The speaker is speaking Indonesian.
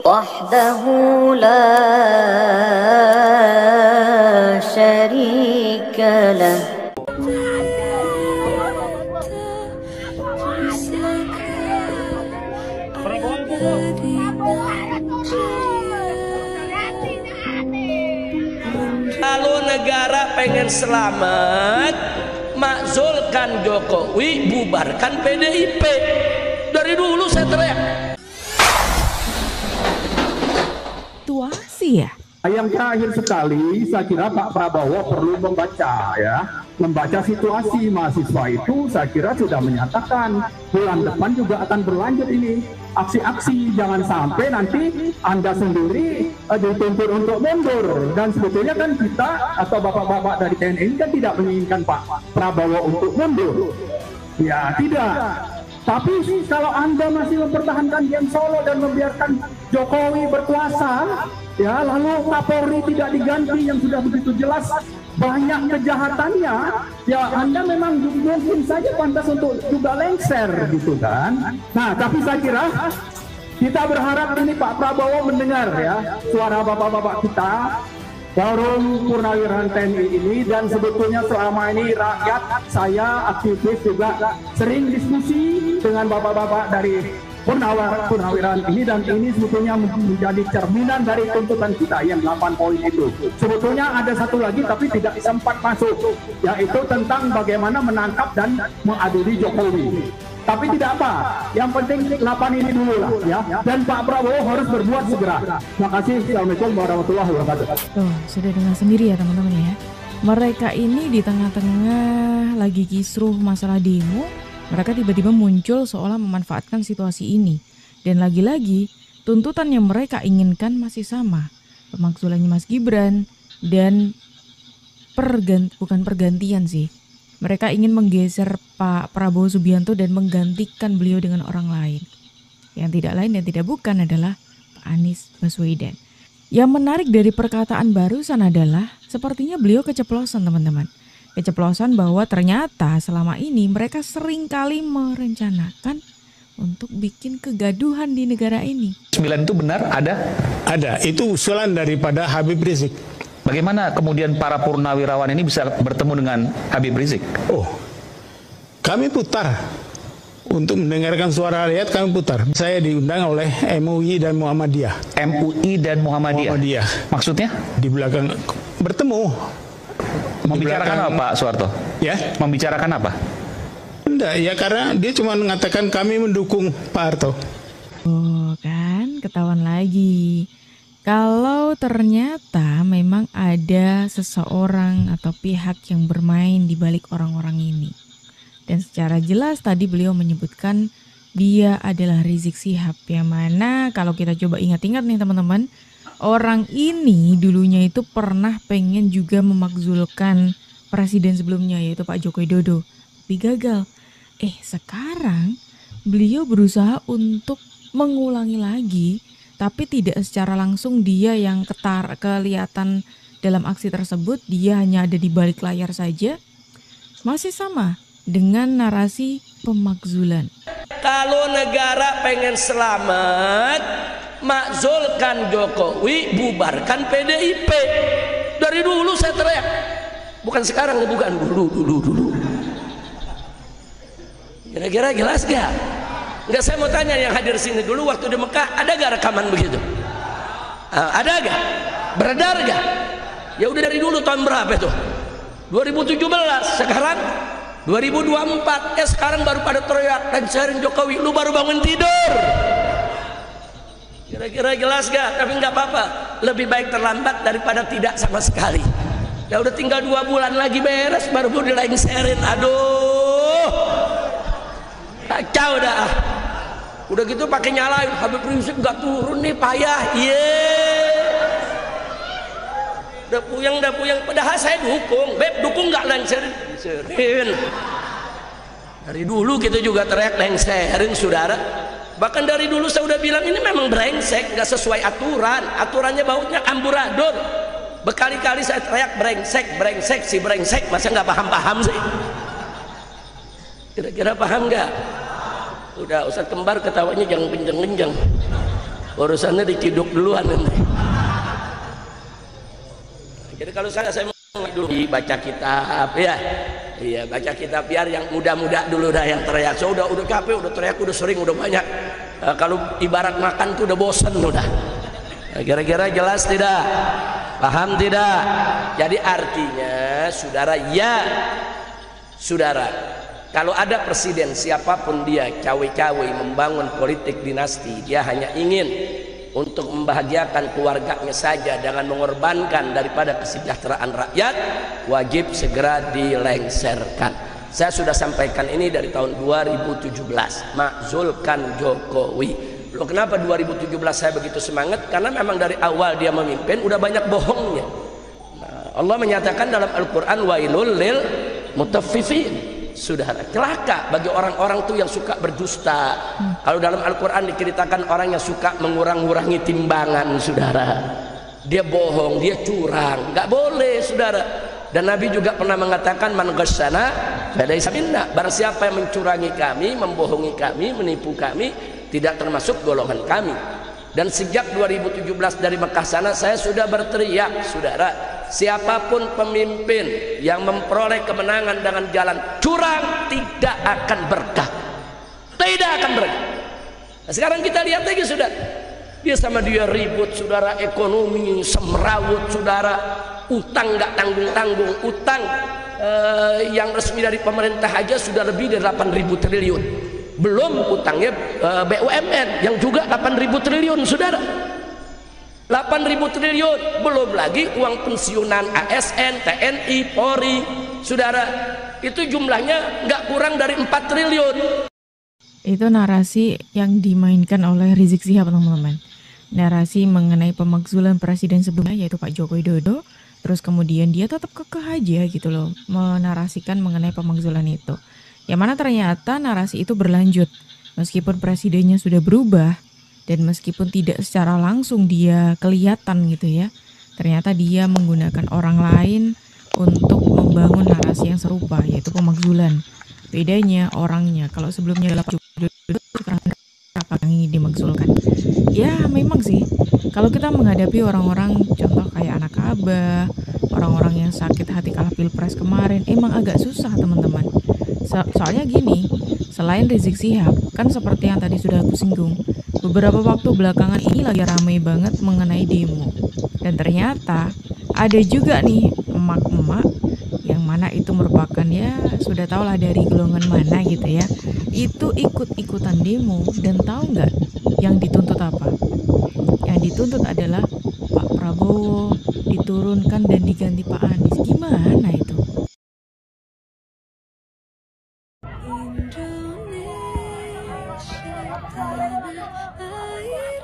وحده لا شريك له. Kalau negara pengen selamat, makzulkan Jokowi, bubarkan PDIP. Dari dulu saya teriak. Situasi ya? Yang terakhir sekali, saya kira Pak Prabowo perlu membaca situasi mahasiswa itu. Saya kira sudah menyatakan bulan depan juga akan berlanjut ini aksi-aksi. Jangan sampai nanti Anda sendiri dituntut untuk mundur. Dan sebetulnya kan kita atau bapak-bapak dari TNI ini kan tidak menginginkan Pak Prabowo untuk mundur. Ya tidak. Tapi kalau Anda masih mempertahankan Gen Solo dan membiarkan Jokowi berkuasa, ya lalu Kapolri tidak diganti yang sudah begitu jelas banyak kejahatannya, ya Anda memang mungkin saja pantas untuk juga lengser gitu kan. Nah, tapi saya kira kita berharap ini Pak Prabowo mendengar ya suara bapak-bapak kita, Forum Purnawirawan TNI ini, dan sebetulnya selama ini rakyat, saya aktivis juga sering diskusi dengan bapak-bapak dari Purnawirawan ini, dan ini sebetulnya menjadi cerminan dari tuntutan kita yang 8 poin itu. Sebetulnya ada satu lagi tapi tidak sempat masuk, yaitu tentang bagaimana menangkap dan mengadili Jokowi. Tapi tidak apa, yang penting 8 ini dulu lah ya. Dan Pak Prabowo harus berbuat segera. Terima kasih. Assalamualaikum warahmatullahi wabarakatuh. Tuh, sudah dengar sendiri ya teman-teman ya. Mereka ini di tengah-tengah lagi kisruh masalah demo, mereka tiba-tiba muncul seolah memanfaatkan situasi ini. Dan lagi-lagi, tuntutan yang mereka inginkan masih sama. Pemakzulannya Mas Gibran dan bukan pergantian sih. Mereka ingin menggeser Pak Prabowo Subianto dan menggantikan beliau dengan orang lain. Yang tidak lain dan tidak bukan adalah Pak Anies Baswedan. Yang menarik dari perkataan barusan adalah sepertinya beliau keceplosan teman-teman. Keceplosan bahwa ternyata selama ini mereka seringkali merencanakan untuk bikin kegaduhan di negara ini. 9 itu benar ada? Ada, itu usulan daripada Habib Rizik. Bagaimana kemudian para purnawirawan ini bisa bertemu dengan Habib Rizik? Oh, kami putar. Untuk mendengarkan suara rakyat kami putar. Saya diundang oleh MUI dan Muhammadiyah. MUI dan Muhammadiyah. Maksudnya? Di belakang bertemu. Membicarakan apa Pak Soeharto? Ya? Membicarakan apa? Enggak, ya karena dia cuma mengatakan kami mendukung Pak Harto. Oh kan, ketahuan lagi. Kalau ternyata memang ada seseorang atau pihak yang bermain di balik orang-orang ini. Dan secara jelas tadi beliau menyebutkan dia adalah Rizik Syihab. Yang mana kalau kita coba ingat-ingat nih teman-teman, orang ini dulunya itu pernah pengen juga memakzulkan presiden sebelumnya yaitu Pak Joko Widodo. Tapi gagal. Sekarang beliau berusaha untuk mengulangi lagi. Tapi tidak secara langsung dia yang kelihatan dalam aksi tersebut, dia hanya ada di balik layar saja. Masih sama dengan narasi pemakzulan. Kalau negara pengen selamat, makzulkan Jokowi, bubarkan PDIP. Dari dulu saya teriak. Bukan sekarang, bukan dulu. Kira-kira jelas gak? Enggak, saya mau tanya yang hadir sini dulu waktu di Mekah, ada gak rekaman begitu? Ada gak? Beredar gak? Ya udah dari dulu tahun berapa itu? 2017, sekarang 2024. Sekarang baru pada teriak dan sharing Jokowi, lu baru bangun tidur. Kira-kira jelas gak? Tapi nggak apa-apa, lebih baik terlambat daripada tidak sama sekali. Ya udah tinggal 2 bulan lagi beres, baru mau dilengserin. Aduh, kacau dah. Udah gitu pakai nyalain Habib Rizik nggak turun nih, payah. Udah puyeng. Padahal saya dukung. Beb dukung nggak lengserin? Dari dulu kita juga teriak lengserin saudara. Bahkan dari dulu saya udah bilang ini memang brengsek, nggak sesuai aturan. Aturannya baunya amburador. Berkali-kali saya teriak brengsek, masa nggak paham sih? Kira-kira paham nggak? Udah Ustadz Kembar ketawanya jangan kenceng-kenceng. urusannya dikiduk duluan nanti. Jadi kalau saya mau dulu baca kitab ya. Iya, baca kitab biar yang muda-muda dulu dah yang teriak. So udah capek, udah teriak, udah sering, udah banyak. Kalau ibarat makan tuh udah bosen udah. Kira-kira jelas tidak? Paham tidak? Jadi artinya saudara, ya saudara, kalau ada presiden siapapun dia cawe-cawe membangun politik dinasti, dia hanya ingin untuk membahagiakan keluarganya saja dengan mengorbankan daripada kesejahteraan rakyat, wajib segera dilengserkan. Saya sudah sampaikan ini dari tahun 2017, makzulkan Jokowi. Loh, kenapa 2017 saya begitu semangat? Karena memang dari awal dia memimpin udah banyak bohongnya. Nah, Allah menyatakan dalam Al-Quran, wailul lil mutaffifin. Saudara, celaka bagi orang-orang tuh yang suka berdusta. Kalau dalam Al-Quran diceritakan orang yang suka mengurang-urangi timbangan, saudara. Dia bohong, dia curang, nggak boleh, saudara. Dan Nabi juga pernah mengatakan, man ghasyana falaysa minna. Barang siapa yang mencurangi kami, membohongi kami, menipu kami, tidak termasuk golongan kami. Dan sejak 2017 dari Mekah sana saya sudah berteriak, saudara, siapapun pemimpin yang memperoleh kemenangan dengan jalan curang tidak akan berkah, tidak akan berkah. Nah, sekarang kita lihat lagi, saudara, dia sama dia ribut, saudara, ekonomi semrawut, saudara, utang nggak tanggung-tanggung, utang yang resmi dari pemerintah aja sudah lebih dari 8.000 triliun. Belum utangnya BUMN yang juga 8.000 triliun, saudara. 8.000 triliun, belum lagi uang pensiunan ASN, TNI, Polri, saudara. Itu jumlahnya nggak kurang dari 4 triliun. Itu narasi yang dimainkan oleh Rizik Syihab, teman-teman. Narasi mengenai pemakzulan presiden sebelumnya, yaitu Pak Joko Widodo. Terus kemudian dia tetap kekeh aja gitu loh, menarasikan mengenai pemakzulan itu. Yang mana ternyata narasi itu berlanjut. Meskipun presidennya sudah berubah, dan meskipun tidak secara langsung dia kelihatan gitu ya, ternyata dia menggunakan orang lain untuk membangun narasi yang serupa, yaitu pemakzulan. Bedanya orangnya, kalau sebelumnya adalah Pak Joko Widodo, sekarang yang ingin dimakzulkan. Ya memang sih, kalau kita menghadapi orang-orang contoh kayak anak abah, orang-orang yang sakit hati kalah pilpres kemarin, emang agak susah, teman-teman. Soalnya gini, selain Rizik Syihab, kan seperti yang tadi sudah aku singgung, beberapa waktu belakangan ini lagi ramai banget mengenai demo. Dan ternyata ada juga nih emak-emak yang mana itu merupakan, ya sudah tahu lah dari golongan mana gitu ya, itu ikut-ikutan demo. Dan tahu nggak yang dituntut apa? Yang dituntut adalah Pak Prabowo diturunkan dan diganti Pak Anies. Gimana itu? Indonesia tanah air